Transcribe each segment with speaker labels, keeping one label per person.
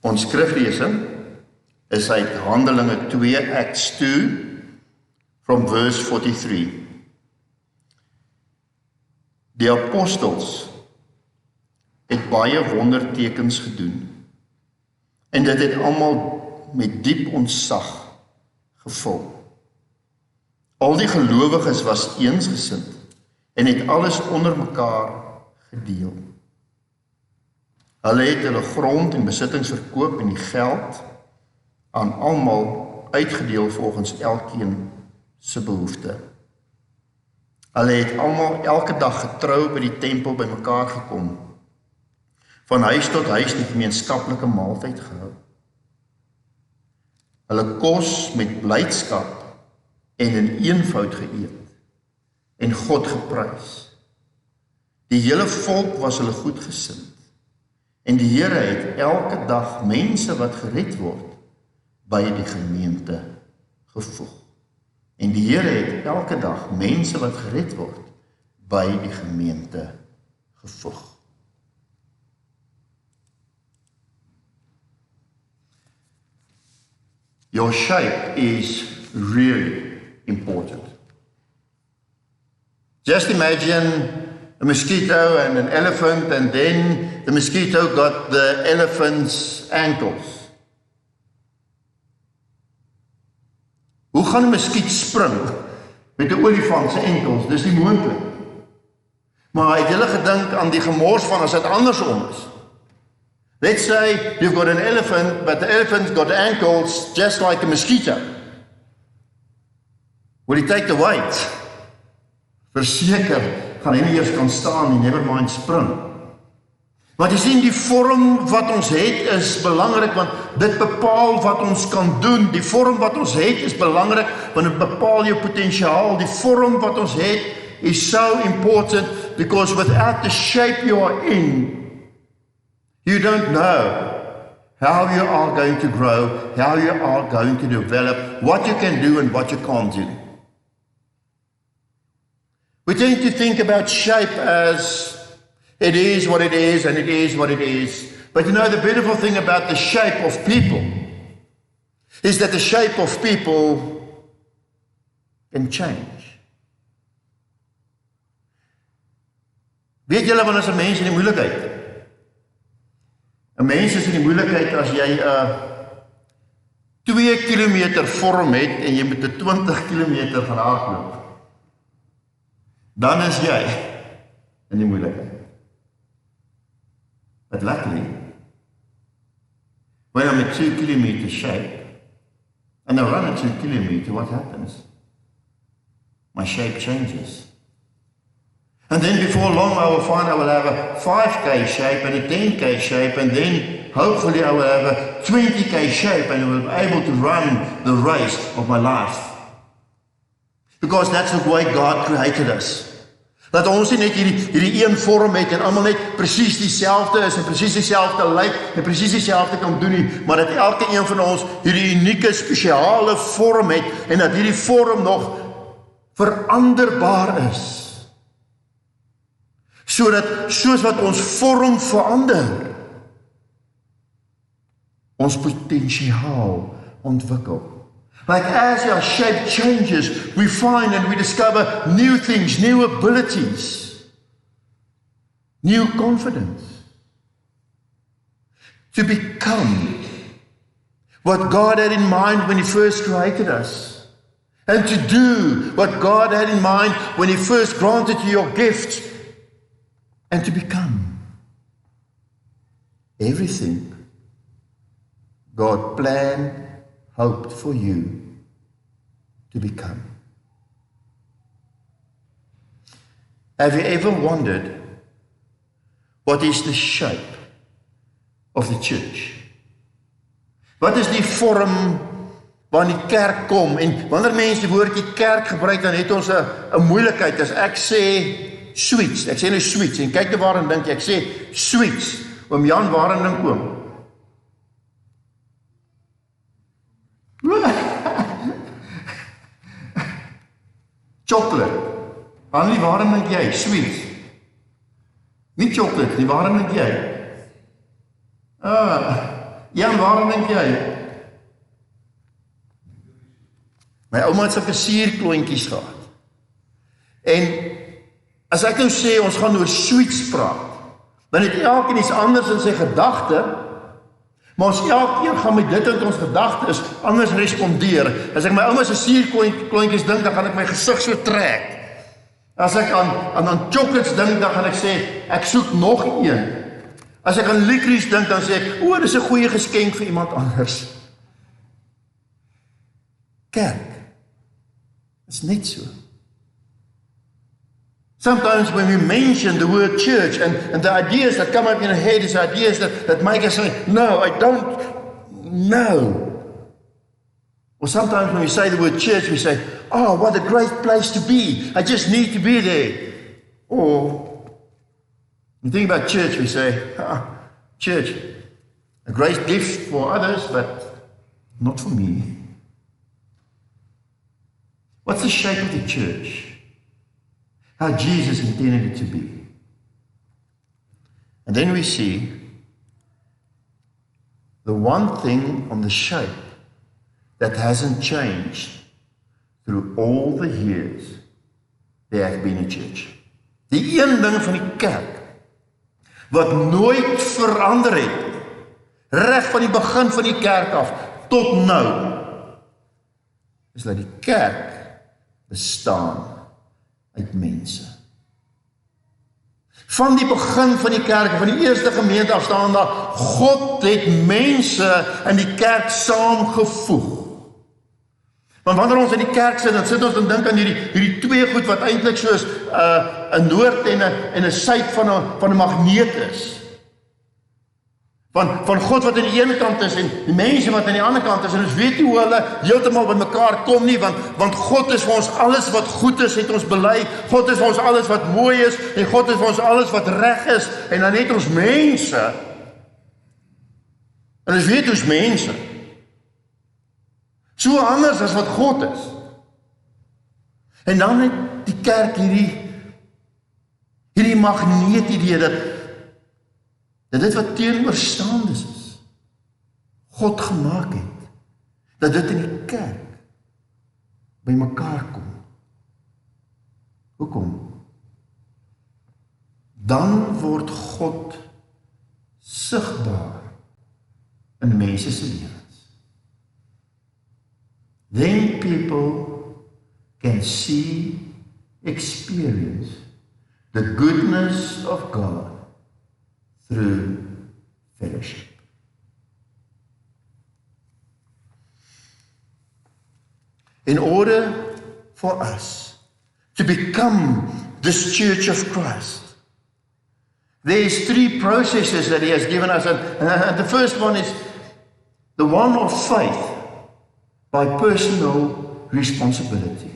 Speaker 1: Ons skriflesing is uit Handelinge 2, Acts 2, from verse 43. Die apostels het baie wondertekens gedoen, en dit het almal met diep ontzag gevul. Al die gelowiges was eensgesind, en het alles onder mekaar gedeel. Hulle het hulle grond en besittings verkoop en die geld aan almal uitgedeel volgens elkeen se behoefte. Hulle het almal elke dag getrou by die tempel by mekaar gekom, van huis tot huis die gemeenskaplike maaltyd gehou. Hulle kos met blydskap en in eenvoud geëet, en God geprys. Die hele volk was hulle goedgesind, en die Here het elke dag mense wat gered word, by die gemeente gevoeg. En die Here het elke dag mense wat gered word, by die gemeente gevoeg. Your shape is really important. Just imagine a mosquito and an elephant, and then the mosquito got the elephant's ankles. Hoe gaan 'n muskiet spring met 'n olifant se enkels? Dis nie moontlik. Maar het julle gedink aan die gemors van as dit andersom is? Let's say you've got an elephant, but the elephant's got ankles just like a mosquito. Will he take the weight? Verseker gaan hy nie eers kan staan nie, never mind spring. Maar jy sien, die vorm wat ons het is belangrik, want dit bepaal wat ons kan doen. Die vorm wat ons het is belangrik, want dit bepaal jou potensiaal. Die vorm wat ons het is so important, because without the shape you are in, you don't know how you are going to grow, how you are going to develop, what you can do and what you can't do. We tend to think about shape as it is what it is, and it is what it is. But you know, the beautiful thing about the shape of people is that the shape of people can change. Weet julle wanneer is 'n mens in die moeilikheid? 'n Mens is in die moeilikheid as jy 2 kilometer vorm het en jy moet 20 kilometer gaan hardloop. Dan is jy in die moeilikheid. But luckily, when I'm a 2 kilometer shape, and I run a 2 kilometer, what happens? My shape changes. And then before long I will find I will have a 5K shape and a 10K shape, and then hopefully I will have a 20K shape, and I will be able to run the race of my life. Because that's the way God created us. Dat ons nie net hierdie een vorm het en almal net presies dieselfde is en presies dieselfde lyk en presies dieselfde kan doen nie, maar dat elke een van ons hierdie unieke spesiale vorm het en dat hierdie vorm nog veranderbaar is. Soos wat ons vorm verander, ons potensiaal ontwikkel. Like as our shape changes, we find and we discover new things, new abilities, new confidence. To become what God had in mind when He first created us. And to do what God had in mind when He first granted you your gift. And to become everything God planned, hoped for you to become. Have you ever wondered what is the shape of the church? Wat is die vorm waarin die kerk kom? En wanneer mense die woordjie kerk gebruik, dan het ons 'n moeilikheid. As ek sê sweets, ek sê nou sweets, en kyk nou waarin dink jy, ek sê sweets, oom Jan, waarin dink oom? Chocolate. Hanlie, waarom dink jy? Sweet. Nie chocolate nie, waarom dink jy? Jan, waarom dink jy? My ouma het sulke suurklontjies gehad. En as ek nou sê, ons gaan oor sweets praat, dan het elkeen iets anders in sy gedagte, maar ons elkeen gaan met dit in ons gedagtes anders respondeer. As ek my ouma se suurklontjies dink, dan gaan ek my gesig so trek. As ek aan chocolates dink, dan gaan ek sê, ek soek nog een. As ek aan licorice dink, dan sê ek, o, dis 'n goeie geskenk vir iemand anders. Kerk is net so. Sometimes when we mention the word church and the ideas that come up in your head is ideas that make us say, no, I don't know. Or sometimes when we say the word church, we say, oh, what a great place to be. I just need to be there. Or we think about church, we say, church, a great gift for others, but not for me. What's the shape of the church? How Jesus intended it to be. And then we see the one thing on the shape that hasn't changed through all the years there have been a church. Die een ding van die kerk wat nooit verander het, reg van die begin van die kerk af tot nou, is dat die kerk bestaan uit mense. Van die begin van die kerk, van die eerste gemeente af staan daar, God het mense in die kerk saamgevoeg. Want wanneer ons in die kerk sit, dan sit ons en dink aan hierdie twee goed wat eintlik soos 'n noord en 'n suid van 'n magneet is. Van God wat aan die ene kant is en die mense wat aan die ander kant is, en ons weet nie hoe hulle heeltemal by mekaar kom nie, want God is vir ons alles wat goed is, het ons bely, God is vir ons alles wat mooi is, en God is vir ons alles wat reg is, en dan het ons mense, en ons weet ons mense, so anders as wat God is. En dan het die kerk hierdie magneet idee dat dit wat teenoorstaandes is, God gemaak het, dat dit in die kerk by mekaar kom. Hoekom? Dan word God sigbaar in mense se lewens. Then people can see, experience the goodness of God through fellowship. In order for us to become this church of Christ, there's three processes that He has given us. And the first one is the one of faith by personal responsibility.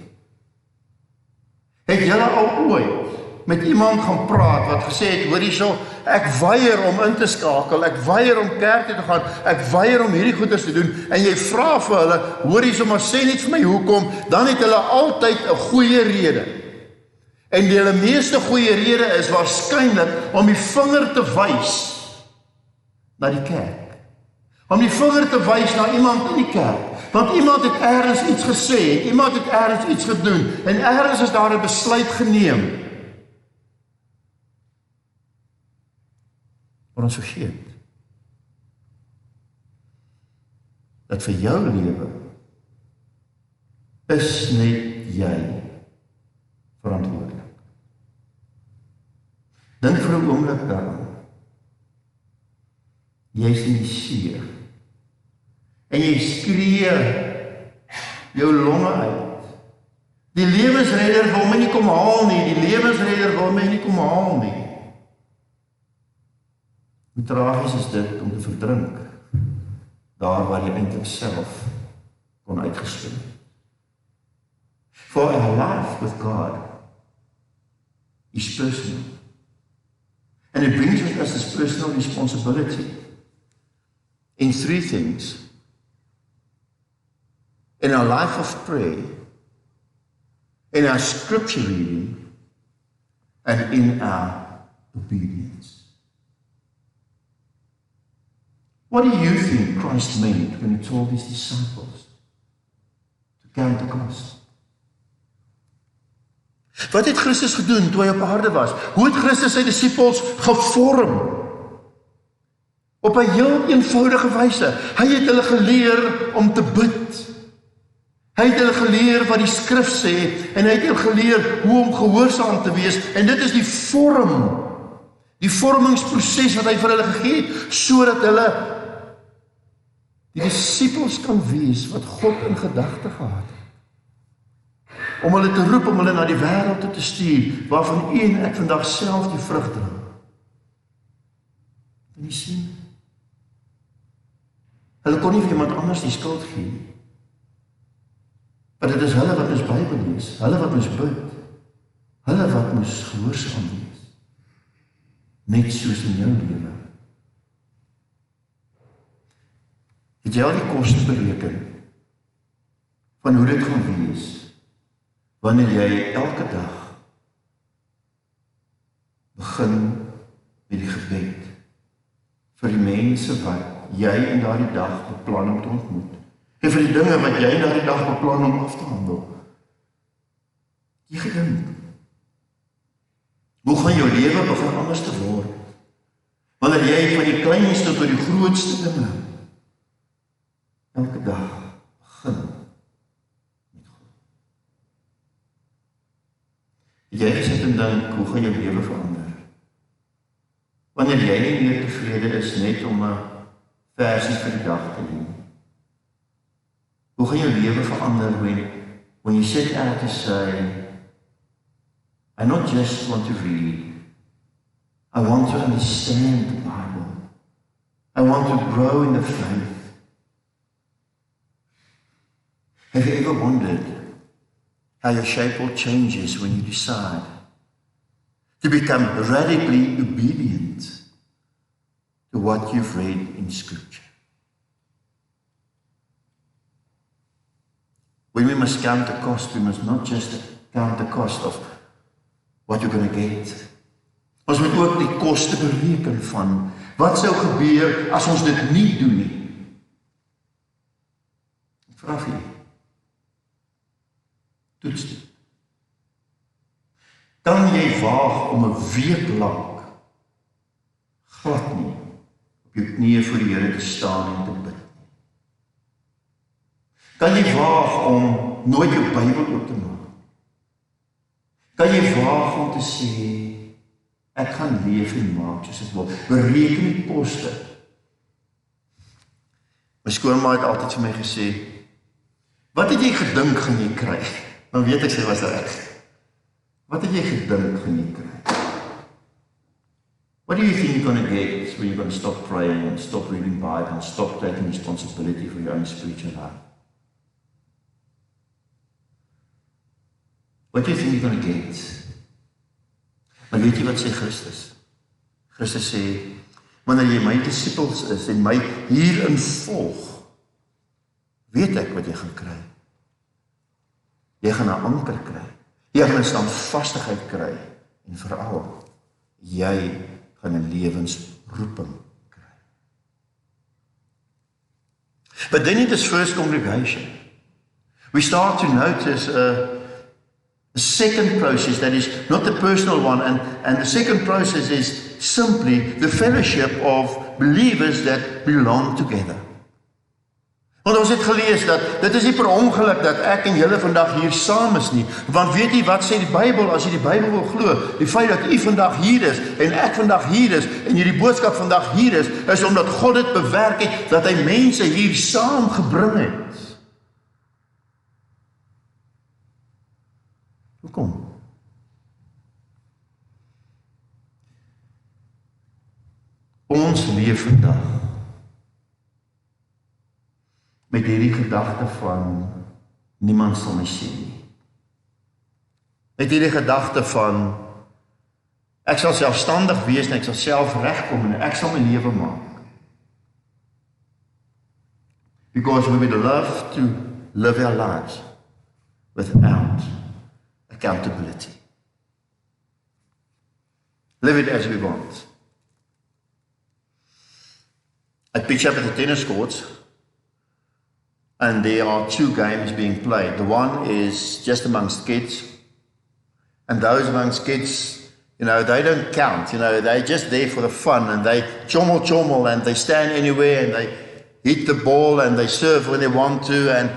Speaker 1: Het julle al ooit met iemand gaan praat wat gesê het, hoor hierso, ek weier om in te skakel, ek weier om kerk toe te gaan, ek weier om hierdie goeders te doen, en jy vra vir hulle, hoor hierso, maar sê net vir my hoekom, dan het hulle altyd 'n goeie rede. En die hulle meeste goeie rede is waarskynlik om die vinger te wys na die kerk. Om die vinger te wys na iemand in die kerk. Want iemand het ergens iets gesê, iemand het ergens iets gedoen, en ergens is daar 'n besluit geneem. Maar ons vergeet dat vir jou lewe is net jy verantwoordelik. Dink vir 'n oomblik daaraan. Jy is in die see en jy skree jou longe uit. Die lewensredder wil my nie kom haal nie, die lewensredder wil my nie kom haal nie. Hoe tragies is dit om te verdrink, daar waar jy eintlik self kon uitgespin het. For our life with God is personal. And it brings with us this personal responsibility in three things. In our life of prayer, in our scripture reading, and in our obedience. What do you think Christ meant when he told his disciples to count the cost? Wat het Christus gedoen toe hy op aarde was? Hoe het Christus sy disippels gevorm? Op 'n heel eenvoudige wyse. Hy het hulle geleer om te bid. Hy het hulle geleer wat die skrif sê, en hy het hulle geleer hoe om gehoorsaam te wees, en dit is die vormingsproses wat hy vir hulle gegee het, sodat hulle die disippels kan wees wat God in gedagte gehad het. Om hulle te roep, om hulle na die wêreld toe te stuur, waarvan u en ek vandag self die vrug dra. Kan jy sien? Hulle kon nie vir iemand anders die skuld gee. Maar dit is hulle wat ons Bybel lees, hulle wat ons bid, hulle wat ons gehoorsaam wees. Net soos in jou lewe. Het jy al die koste bereken van hoe dit gaan wees wanneer jy elke dag begin met die gebed vir die mense wat jy in daardie dag beplan om te ontmoet, en vir die dinge wat jy in daardie dag beplan om af te handel? Jy gedink, hoe gaan jou lewe begin anders te word wanneer jy van die kleinste tot die grootste dinge elke dag begin met God? Jy gesit en dink, hoe gaan jou lewe verander wanneer jy nie meer tevrede is net om 'n versie vir die dag te doen? Hoe gaan jou lewe verander when you set out to say, I not just want to read, I want to understand the Bible. I want to grow in the faith. Have you ever wondered how your shape will changes when you decide to become radically obedient to what you've read in Scripture? When we must count the cost, we must not just count the cost of what you're going to get. Ons moet ook die koste bereken van wat sou gebeur as ons dit nie doen nie. Ek vra vir jy, toets dit. Kan jy waag om 'n week lank glad nie op jou knieë voor die Here te staan en te bid? Kan jy waag om nooit jou Bybel oop te maak? Kan jy waag om te sê, ek gaan leef en maak soos ek wil? Bereken die koste. My skoonma het altyd vir my gesê, wat het jy gedink gaan jy kry? Dan weet ek, sy was reg. Wat het jy gedink gaan jy kry? What do you think you're going to get when you're going to stop praying and stop reading Bible and stop taking responsibility for your own spiritual life? What do you think you're going to get? Maar weet jy wat sê Christus? Christus sê, wanneer jy my disippels is en my hierin volg, weet ek wat jy gaan kry. Jy gaan 'n anker kry. Jy gaan 'n standvastigheid kry. En veral, jy gaan 'n lewensroeping kry. But then in this first congregation, we start to notice a second process that is not the personal one, and the second process is simply the fellowship of believers that belong together. Want ons het gelees dat dit is nie per ongeluk dat ek en julle vandag hier saam is nie, want weet jy wat sê die Bybel, as jy die Bybel wil glo, die feit dat u vandag hier is en ek vandag hier is en hierdie boodskap vandag hier is omdat God dit bewerk het dat hy mense hier saam gebring het. Hoekom? Ons leef vandag met hierdie gedagte van niemand sal my sien nie. Met hierdie gedagte van ek sal selfstandig wees en ek sal self regkom en ek sal my lewe maak. Because we would love to live our lives without accountability. Live it as we want. I pitch up at the tennis courts, and there are two games being played. The one is just amongst kids, and those amongst kids, they don't count. They're just there for the fun, and they chommel, and they stand anywhere, and they hit the ball, and they serve when they want to, and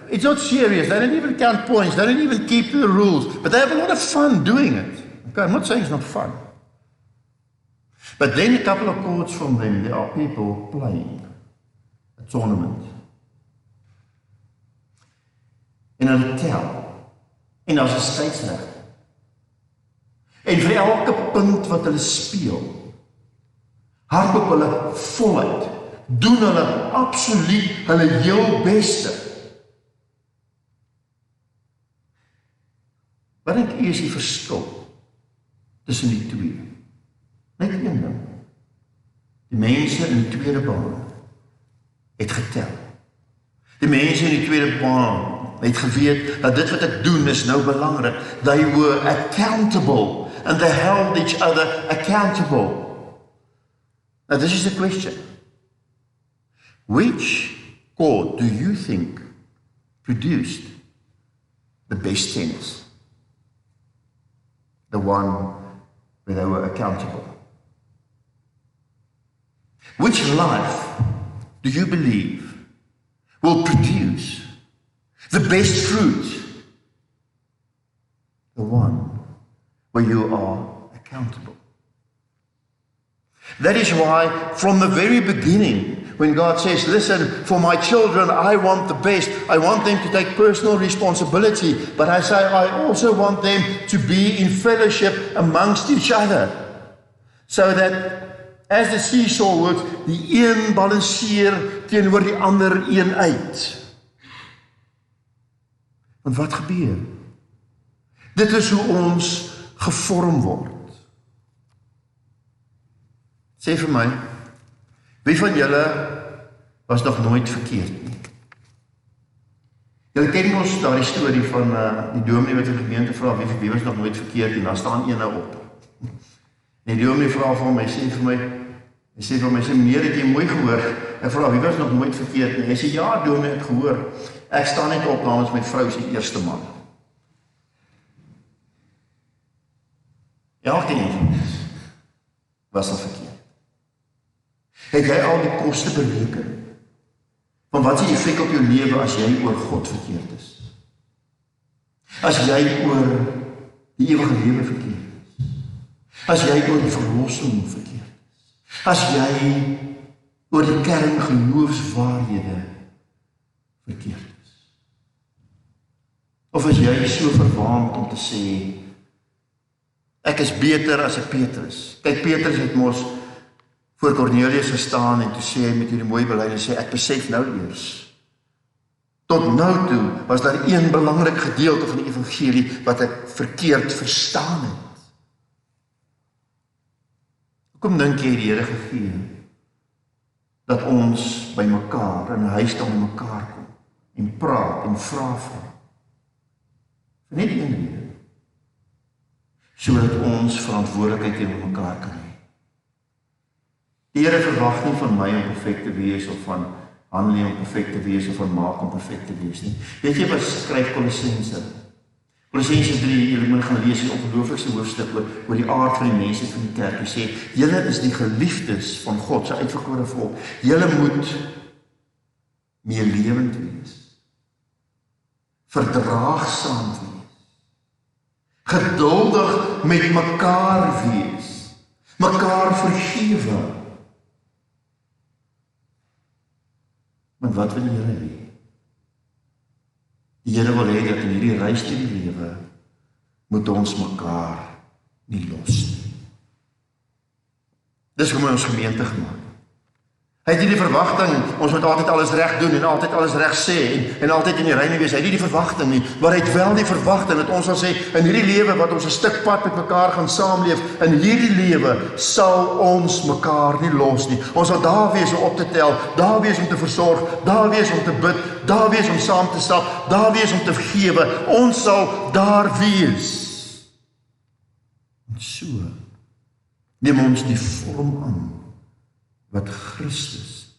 Speaker 1: it's not serious. They don't even count points. They don't even keep the rules, but they have a lot of fun doing it. Okay, I'm not saying it's not fun. But then a couple of courts from them, there are people playing a tournament. En hulle tel. En daar's 'n skeieregter. En vir elke punt wat hulle speel, hardloop hulle voluit, doen hulle absoluut hulle heel beste. Wat dink u is die verskil tussen die twee? Net een ding. Die mense in die tweede baan het getel. Die mense in die tweede baan het geweet dat dit wat ek doen is nou belangrik. They were accountable and they held each other accountable. Now this is the question. Which court do you think produced the best tennis? The one where they were accountable. Which life do you believe will produce the best fruit? The one where you are accountable. That is why from the very beginning, when God says, listen, for my children, I want the best. I want them to take personal responsibility. But I say, I also want them to be in fellowship amongst each other. So that as the seesaw works, die een balanseer teenoor die ander een uit. Want wat gebeur? Dit is hoe ons gevorm word. Sê vir my, wie van julle was nog nooit verkeerd nie? Julle ken ons daardie storie van die dominee wat in die gemeente vra, wie was nog nooit verkeerd nie, en dan staan een nou op. En die dominee vra vir my, sê vir my, meneer, het jy mooi gehoor? Ek vra, wie was nog nooit verkeerd nie? Hy sê, ja dominee, ek gehoor, ek staan net op namens my vrou se eerste man. Elkeen van ons was al verkeerd. Het jy al die koste bereken van wat is die effek op jou lewe as jy oor God verkeerd is? As jy oor die ewige lewe verkeerd is? As jy oor die verlossing verkeerd is? As jy oor die kerngeloofswaarhede verkeerd is? Of is jy so verwaand om te sê, ek is beter as ek Petrus? Kyk, Petrus het mos voor Cornelius gestaan en toe sê hy met hierdie mooi belydenis, sê ek besef nou eers. Tot nou toe was daar een belangrik gedeelte van die evangelie wat ek verkeerd verstaan het. Hoekom dink jy die Here gegee dat ons by mekaar in 'n huis dan by mekaar kom en praat en vra? Vir net een rede. Sodat ons verantwoordelikheid teenoor mekaar kan hê. Die Here verwag nie van my om perfek te wees, of van Hanlie om perfek te wees, of van Maak om perfek te wees nie. Weet jy wat skryf Kolossense? Kolossense 3, julle moet gaan lees die ongelooflikste hoofstuk oor die aard van die mense van die kerk. Hy sê, julle is die geliefdes van God, sy uitverkore volk. Julle moet meelewend wees. Verdraagsaam wees. Geduldig met mekaar wees. Mekaar vergewe. Want wat wil die Here hê? Die Here wil hê dat in hierdie reis deur die lewe moet ons mekaar nie los nie. Dis hoe ons gemeente gemaak. Hy het nie die verwagting, ons moet altyd alles reg doen en altyd alles reg sê en altyd in die reine wees. Hy het nie die verwagting nie, maar hy het wel die verwagting dat ons sal sê, in hierdie lewe wat ons 'n stuk pad met mekaar gaan saamleef, in hierdie lewe sal ons mekaar nie los nie. Ons sal daar wees om op te tel, daar wees om te versorg, daar wees om te bid, daar wees om saam te stap, daar wees om te vergewe. Ons sal daar wees. En so neem ons die vorm aan wat Christus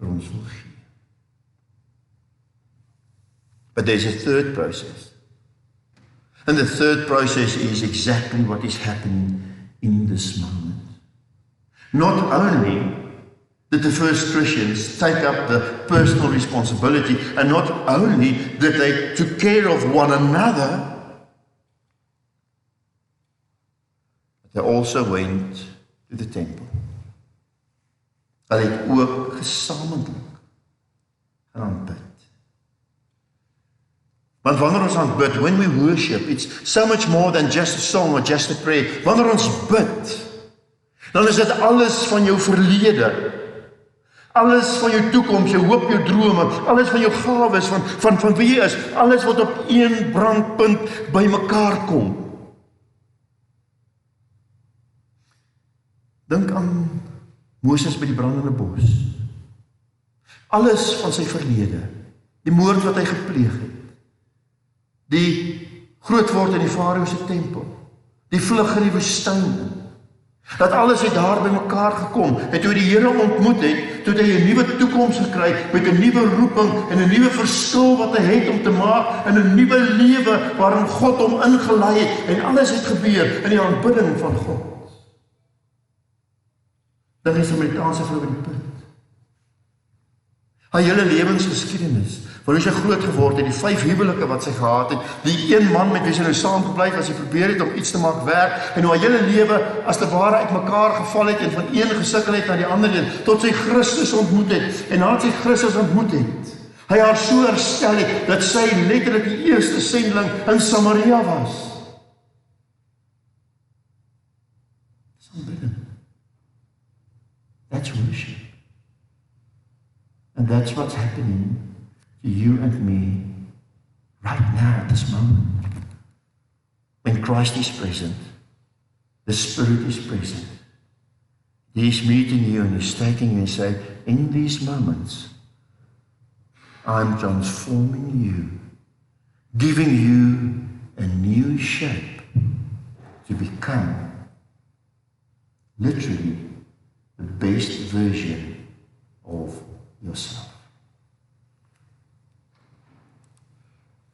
Speaker 1: vir ons wil gee. But there's a third process. And the third process is exactly what is happening in this moment. Not only did the first Christians take up the personal responsibility, and not only did they took care of one another, but they also went to the temple. Hulle het ook gesamentlik aanbid. Want wanneer ons aanbid, when we worship, it's so much more than just a song or just a prayer. Wanneer ons bid, dan is dit alles van jou verlede, alles van jou toekoms, jou hoop, jou drome, alles van jou gawes, van wie jy is, alles wat op een brandpunt by mekaar kom. Dink aan Moses by die brandende bos. Alles van sy verlede, die moord wat hy gepleeg het, die grootword in die Farao se tempel, die vlug in die woestyn, dat alles het daar by mekaar gekom, en toe die Here ontmoet het, toe hy 'n nuwe toekoms gekry, met 'n nuwe roeping, en 'n nuwe verskil wat hy het om te maak, en 'n nuwe lewe, waarin God hom ingelei het, en alles het gebeur, in die aanbidding van God. Dan is die Amerikaanse vrou by die punt. Haar hele lewensgeskiedenis, van hoe sy groot geword het, die 5 huwelike wat sy gehad het, die een man met wie sy nou saamgebly het, as sy probeer het om iets te maak werk, en hoe haar hele lewe as te ware uit mekaar geval het, en van een gesukkel het na die ander een, tot sy Christus ontmoet het, en nadat sy Christus ontmoet het, hy haar so herstel het, dat sy letterlik die eerste sendeling in Samaria was. Dis aanbidding. That's worship. And that's what's happening to you and me right now at this moment. When Christ is present, the Spirit is present. He is meeting you and He's taking you and saying, in these moments, I'm transforming you, giving you a new shape to become literally the best version of yourself.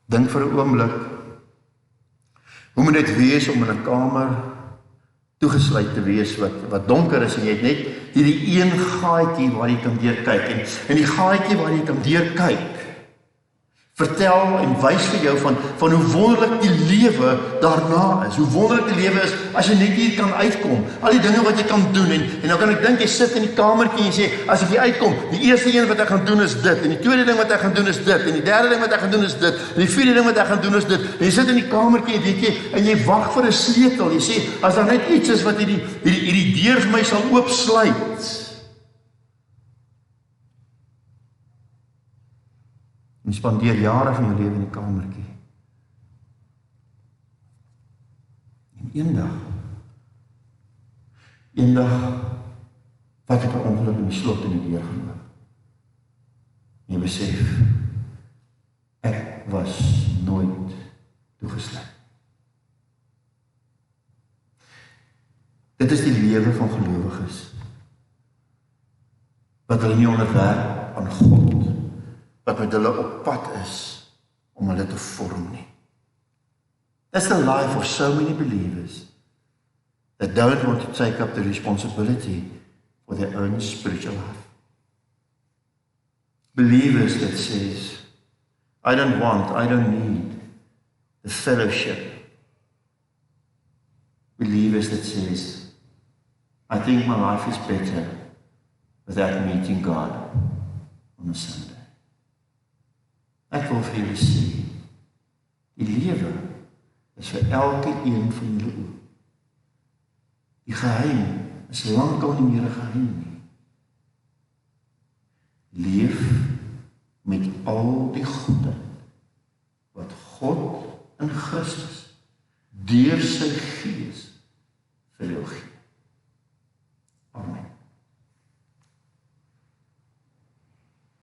Speaker 1: Dink vir 'n oomblik, hoe moet dit wees om in 'n kamer toegesluit te wees wat donker is, en jy het net hierdie een gaatjie waar jy kan deurkyk, en die gaatjie waar jy kan deurkyk vertel en wys vir jou van hoe wonderlik die lewe daarna is, hoe wonderlik die lewe is as jy net hier kan uitkom, al die dinge wat jy kan doen, en nou kan ek dink, jy sit in die kamertjie en jy sê, as ek hier uitkom, die eerste een wat ek gaan doen is dit, en die tweede ding wat ek gaan doen is dit, en die derde ding wat ek gaan doen is dit, en die vierde ding wat ek gaan doen is dit, en jy sit in die kamertjie, weet jy, en jy wag vir 'n sleutel, jy sê, as daar net iets is wat hierdie deur vir my sal oopsluit, en spandeer jare van jou lewe in die kamertjie. En eendag, wat het 'n ongeluk in die slot in die deur gemaak. En jy besef, ek was nooit toegesluit. Dit is die lewe van gelowiges, wat hulle nie onderwerp aan God, wat met hulle op pad is om hulle te vorm nie. That's the life of so many believers that don't want to take up the responsibility for their own spiritual life. Believers that says, I don't need the fellowship. Believers that says, I think my life is better without meeting God on a Sunday. Ek wil vir julle sê, die lewe is vir elke een van julle ook. Die geheim is lankal nie meer 'n geheim nie. Leef met al die goedheid wat God in Christus deur sy Gees